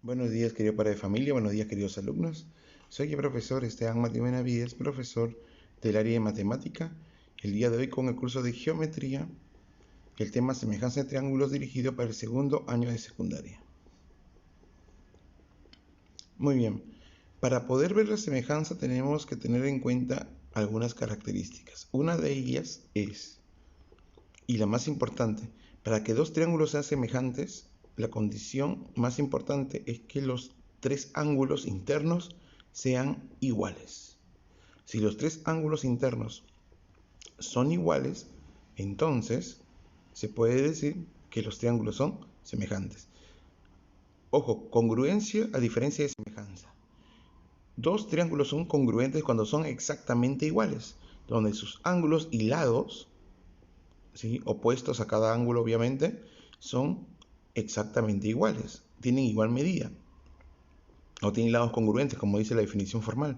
Buenos días, querido padre de familia, buenos días, queridos alumnos. Soy el profesor Esteban Mateo Benavides, profesor del área de matemática. El día de hoy con el curso de geometría, el tema semejanza de triángulos dirigido para el segundo año de secundaria. Muy bien, para poder ver la semejanza tenemos que tener en cuenta algunas características. Una de ellas es, y la más importante, para que dos triángulos sean semejantes, la condición más importante es que los tres ángulos internos sean iguales. Si los tres ángulos internos son iguales, entonces se puede decir que los triángulos son semejantes. Ojo, congruencia a diferencia de semejanza. Dos triángulos son congruentes cuando son exactamente iguales, donde sus ángulos y lados, ¿sí?, opuestos a cada ángulo obviamente, son exactamente iguales, tienen igual medida, o tienen lados congruentes, como dice la definición formal.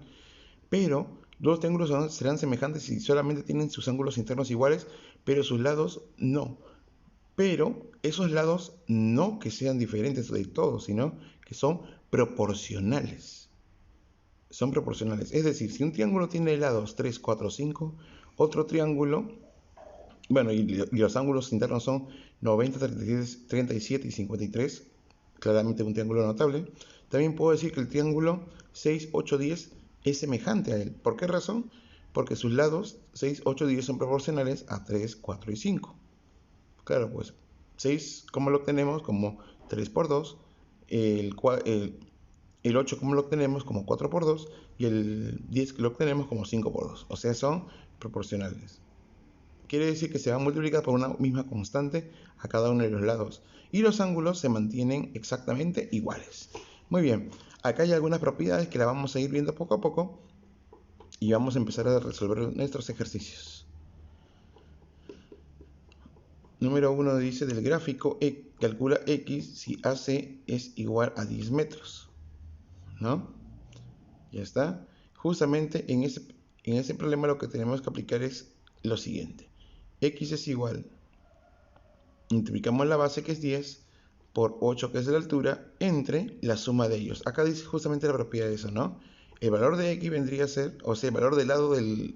Pero dos triángulos serán semejantes si solamente tienen sus ángulos internos iguales, pero sus lados no. Pero esos lados no que sean diferentes de todos, sino que son proporcionales. Son proporcionales. Es decir, si un triángulo tiene lados 3, 4, 5, otro triángulo, bueno, y los ángulos internos son 90, 37 y 53, claramente un triángulo notable. También puedo decir que el triángulo 6, 8, 10 es semejante a él. ¿Por qué razón? Porque sus lados 6, 8, 10 son proporcionales a 3, 4 y 5. Claro, pues 6, ¿cómo lo obtenemos? Como 3 por 2. El 8, ¿cómo lo obtenemos? Como 4 por 2. Y el 10 lo obtenemos como 5 por 2. O sea, son proporcionales. Quiere decir que se va a multiplicar por una misma constante a cada uno de los lados. Y los ángulos se mantienen exactamente iguales. Muy bien, acá hay algunas propiedades que las vamos a ir viendo poco a poco. Y vamos a empezar a resolver nuestros ejercicios. Número 1 dice del gráfico, calcula x si AC es igual a 10 metros. ¿No? Ya está. Justamente en ese problema lo que tenemos que aplicar es lo siguiente. X es igual, multiplicamos la base que es 10 por 8 que es la altura entre la suma de ellos. Acá dice justamente la propiedad de eso, ¿no? El valor de X vendría a ser, o sea, el valor del lado del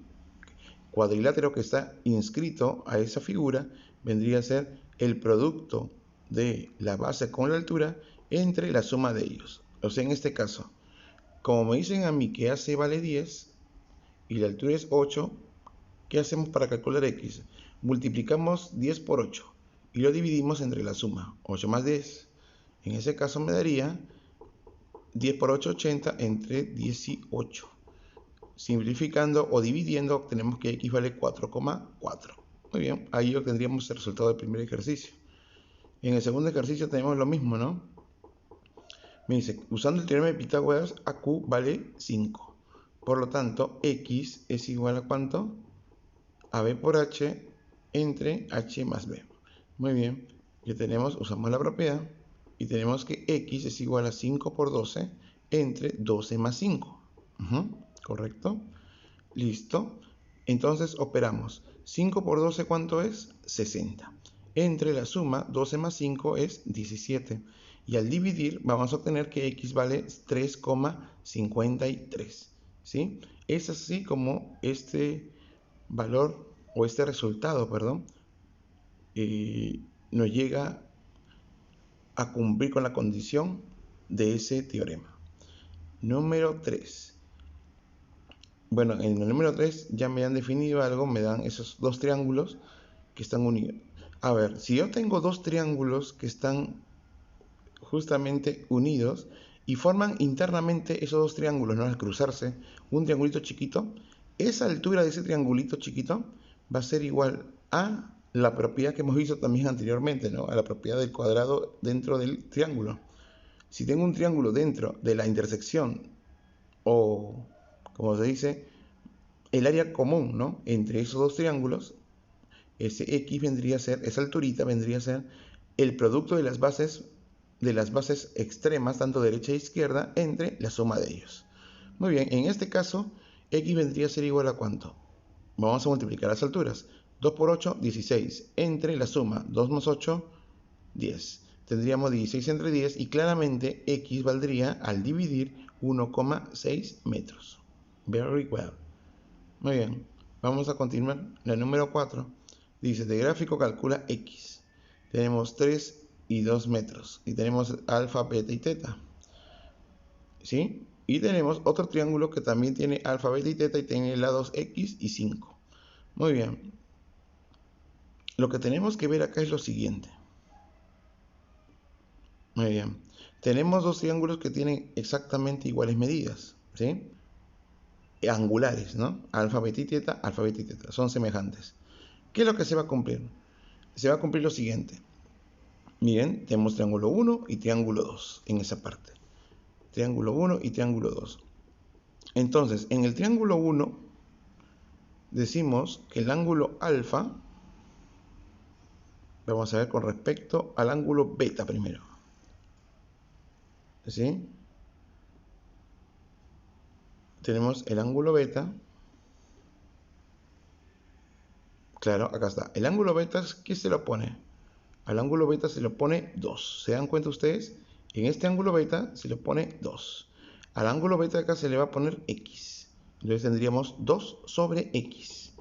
cuadrilátero que está inscrito a esa figura vendría a ser el producto de la base con la altura entre la suma de ellos. O sea, en este caso, como me dicen a mí que AC vale 10 y la altura es 8, ¿qué hacemos para calcular X? Multiplicamos 10 por 8 y lo dividimos entre la suma, 8 más 10. En ese caso me daría 10 por 8, 80 entre 18. Simplificando o dividiendo, obtenemos que X vale 4,4. Muy bien, ahí obtendríamos el resultado del primer ejercicio. En el segundo ejercicio tenemos lo mismo, ¿no? Me dice, usando el teorema de Pitágoras, AQ vale 5. Por lo tanto, X es igual a ¿cuánto? A B por H entre H más B. Muy bien, ya tenemos, usamos la propiedad y tenemos que X es igual a 5 por 12 entre 12 más 5. ¿Correcto? Listo. Entonces operamos. 5 por 12, ¿cuánto es? 60. Entre la suma, 12 más 5 es 17. Y al dividir, vamos a obtener que X vale 3,53. ¿Sí? Es así como este valor, o este resultado, perdón, nos llega a cumplir con la condición de ese teorema. Número 3. Bueno, en el número 3 ya me han definido algo, me dan esos dos triángulos que están unidos. A ver, si yo tengo dos triángulos que están justamente unidos y forman internamente esos dos triángulos, ¿no?, al cruzarse, un triangulito chiquito, esa altura de ese triangulito chiquito va a ser igual a la propiedad que hemos visto también anteriormente, ¿no?, a la propiedad del cuadrado dentro del triángulo. Si tengo un triángulo dentro de la intersección, o como se dice, el área común, ¿no?, entre esos dos triángulos, ese X vendría a ser, esa alturita vendría a ser el producto de las bases extremas, tanto derecha e izquierda, entre la suma de ellos. Muy bien, en este caso, X vendría a ser igual a ¿cuánto? Vamos a multiplicar las alturas. 2 por 8, 16. Entre la suma, 2 más 8, 10. tendríamos 16 entre 10 y claramente x valdría al dividir 1,6 metros. Very well. Muy bien, vamos a continuar. La número 4 dice, de gráfico calcula x. Tenemos 3 y 2 metros y tenemos alfa, beta y teta. ¿Sí? Y tenemos otro triángulo que también tiene alfa, beta y teta y tiene lados x y 5. Muy bien. Lo que tenemos que ver acá es lo siguiente. Muy bien. Tenemos dos triángulos que tienen exactamente iguales medidas, ¿sí? Angulares, ¿no? Alfa, beta y teta, son semejantes. ¿Qué es lo que se va a cumplir? Se va a cumplir lo siguiente. Miren, tenemos triángulo 1 y triángulo 2 en esa parte. Triángulo 1 y triángulo 2. Entonces, en el triángulo 1 decimos que el ángulo alfa, vamos a ver con respecto al ángulo beta primero. ¿Sí? Tenemos el ángulo beta. Claro, acá está. El ángulo beta, ¿qué se lo pone? Al ángulo beta se lo pone 2. ¿Se dan cuenta ustedes? En este ángulo beta se le pone 2. Al ángulo beta acá se le va a poner x. Entonces tendríamos 2 sobre x.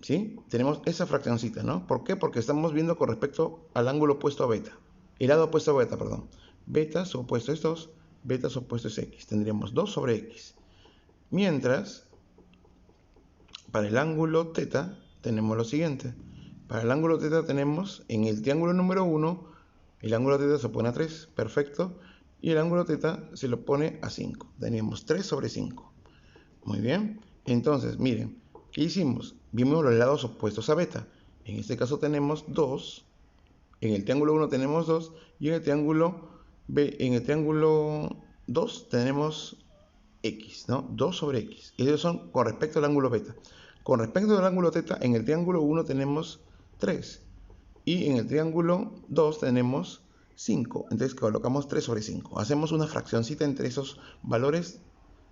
¿Sí? Tenemos esa fraccioncita, ¿no? ¿Por qué? Porque estamos viendo con respecto al ángulo opuesto a beta. El lado opuesto a beta, perdón. Beta su opuesto es 2, beta su opuesto es x. Tendríamos 2 sobre x. Mientras, para el ángulo teta tenemos lo siguiente. Para el ángulo teta tenemos en el triángulo número 1, el ángulo teta se pone a 3, perfecto. Y el ángulo teta se lo pone a 5. Tenemos 3 sobre 5. Muy bien. Entonces, miren, ¿qué hicimos? Vimos los lados opuestos a beta. En este caso tenemos 2. En el triángulo 1 tenemos 2. Y en el triángulo 2 tenemos x, ¿no? 2 sobre x. Y esos son con respecto al ángulo beta. Con respecto al ángulo teta, en el triángulo 1 tenemos 3. Y en el triángulo 2 tenemos 5. Entonces colocamos 3 sobre 5. Hacemos una fraccioncita entre esos valores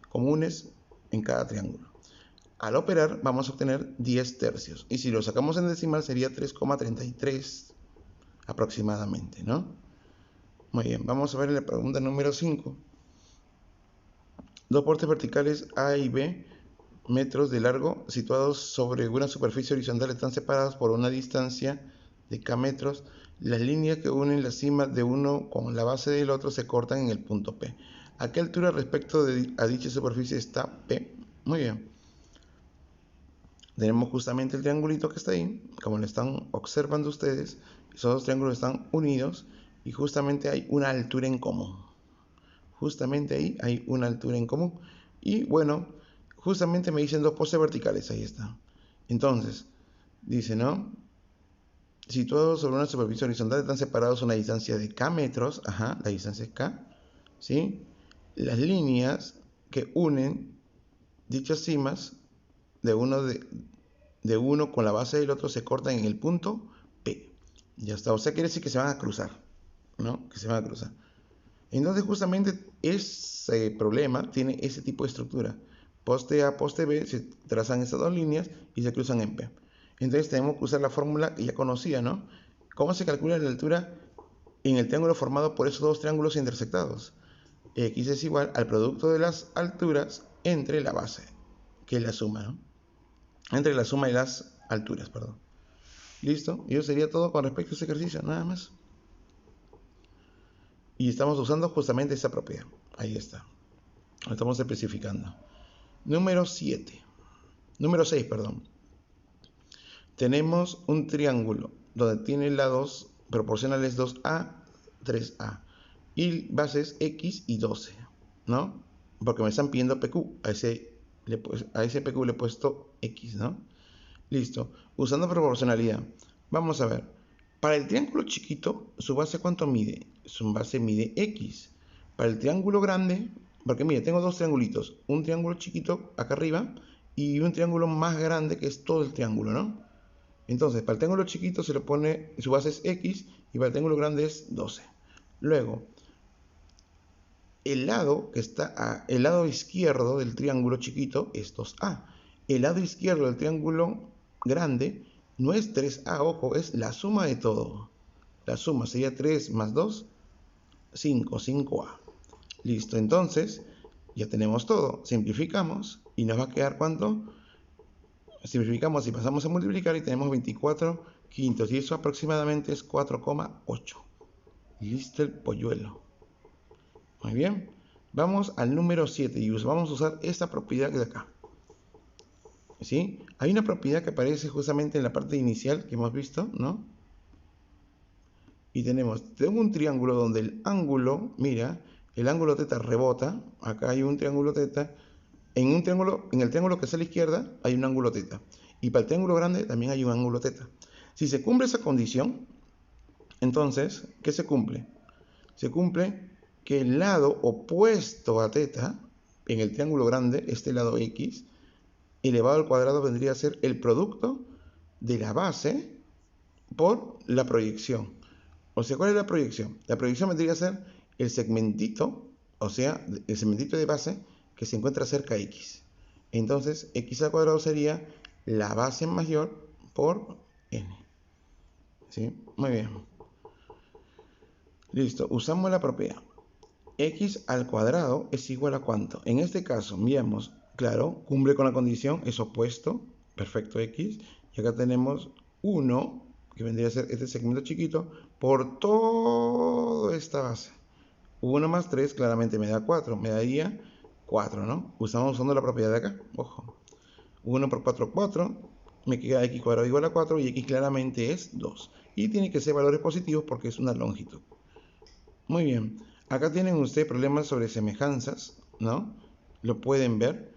comunes en cada triángulo. Al operar vamos a obtener 10 tercios. Y si lo sacamos en decimal sería 3,33 aproximadamente, ¿no? Muy bien, vamos a ver la pregunta número 5. Dos postes verticales A y B metros de largo situados sobre una superficie horizontal están separados por una distancia de K metros. Las líneas que unen la cima de uno con la base del otro se cortan en el punto P. ¿A qué altura respecto a dicha superficie está P? Muy bien. Tenemos justamente el triangulito que está ahí, como lo están observando ustedes. Esos dos triángulos están unidos y justamente hay una altura en común. Justamente ahí hay una altura en común. Y bueno, justamente me dicen dos postes verticales, ahí está. Entonces, dice, ¿no? Situados sobre una superficie horizontal están separados a una distancia de K metros. Ajá, la distancia es K. ¿Sí? Las líneas que unen dichas cimas de uno con la base del otro se cortan en el punto P. Ya está. O sea, quiere decir que se van a cruzar, ¿no? Que se van a cruzar. Entonces, justamente ese problema tiene ese tipo de estructura. Poste A, poste B, se trazan estas dos líneas y se cruzan en P. Entonces tenemos que usar la fórmula ya conocida, ¿no? ¿Cómo se calcula la altura en el triángulo formado por esos dos triángulos intersectados? X es igual al producto de las alturas entre la base, que es la suma, ¿no? Entre la suma de las alturas, perdón. ¿Listo? Y eso sería todo con respecto a este ejercicio, nada más. Y estamos usando justamente esa propiedad. Ahí está. Lo estamos especificando. Número 6, perdón. Tenemos un triángulo donde tiene lados proporcionales 2A, 3A. Y bases X y 12, ¿no? Porque me están pidiendo PQ. A ese PQ le he puesto X, ¿no? Listo. Usando proporcionalidad. Vamos a ver. Para el triángulo chiquito, ¿su base cuánto mide? Su base mide X. Para el triángulo grande, porque mire, tengo dos triangulitos. Un triángulo chiquito acá arriba y un triángulo más grande que es todo el triángulo, ¿no? Entonces, para el triángulo chiquito se le pone, su base es X y para el triángulo grande es 12. Luego, el lado izquierdo del triángulo chiquito es 2A. El lado izquierdo del triángulo grande no es 3A, ojo, es la suma de todo. La suma sería 3 más 2, 5, 5A. Listo, entonces ya tenemos todo. Simplificamos y nos va a quedar ¿cuánto? Simplificamos y pasamos a multiplicar y tenemos 24 quintos. Y eso aproximadamente es 4,8. Listo el polluelo. Muy bien. Vamos al número 7 y vamos a usar esta propiedad de acá. ¿Sí? Hay una propiedad que aparece justamente en la parte inicial que hemos visto, ¿no? Y tengo un triángulo donde el ángulo, mira, el ángulo teta rebota. Acá hay un triángulo teta. En el triángulo que está a la izquierda hay un ángulo teta. Y para el triángulo grande también hay un ángulo teta. Si se cumple esa condición, entonces, ¿qué se cumple? Se cumple que el lado opuesto a teta, en el triángulo grande, este lado X, elevado al cuadrado vendría a ser el producto de la base por la proyección. O sea, ¿cuál es la proyección? La proyección vendría a ser el segmentito, o sea, el segmentito de base que se encuentra cerca a X. Entonces, X al cuadrado sería la base mayor por N. ¿Sí? Muy bien. Listo, usamos la propiedad. X al cuadrado es igual a ¿cuánto? En este caso, miramos, claro, cumple con la condición, es opuesto, perfecto X. Y acá tenemos 1, que vendría a ser este segmento chiquito, por toda esta base. 1 más 3 claramente me da 4, me daría 4, ¿no? Estamos usando la propiedad de acá, ojo. 1 por 4, 4, me queda X cuadrado igual a 4 y X claramente es 2. Y tiene que ser valores positivos porque es una longitud. Muy bien, acá tienen ustedes problemas sobre semejanzas, ¿no? Lo pueden ver.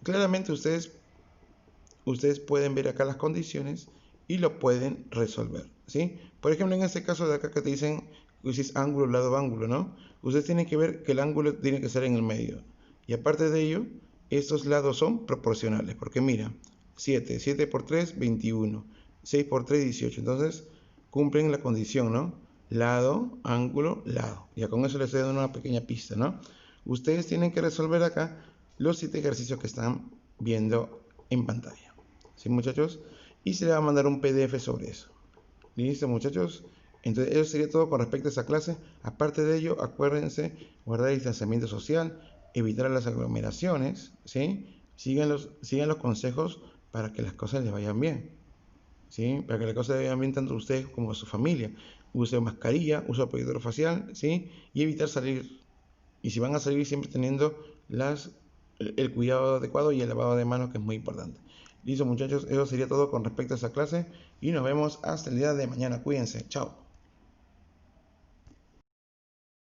Claramente ustedes pueden ver acá las condiciones y lo pueden resolver, ¿sí? Por ejemplo, en este caso de acá que te dicen, es ángulo, lado, ángulo, ¿no? Ustedes tienen que ver que el ángulo tiene que ser en el medio. Y aparte de ello, estos lados son proporcionales, porque mira, 7 por 3, 21, 6 por 3, 18. Entonces, cumplen la condición, ¿no? Lado, ángulo, lado. Ya con eso les estoy dando una pequeña pista, ¿no? Ustedes tienen que resolver acá los 7 ejercicios que están viendo en pantalla. ¿Sí, muchachos? Y se le va a mandar un PDF sobre eso. ¿Listo, muchachos? Entonces, eso sería todo con respecto a esa clase. Aparte de ello, acuérdense, guardar el distanciamiento social, evitar las aglomeraciones, ¿sí? Sigan los consejos para que las cosas les vayan bien, ¿sí? Para que las cosas les vayan bien tanto a ustedes como a su familia. Use mascarilla, use protector facial, ¿sí? Y evitar salir. Y si van a salir, siempre teniendo el cuidado adecuado y el lavado de manos, que es muy importante. Listo, muchachos, eso sería todo con respecto a esa clase y nos vemos hasta el día de mañana. Cuídense, chao.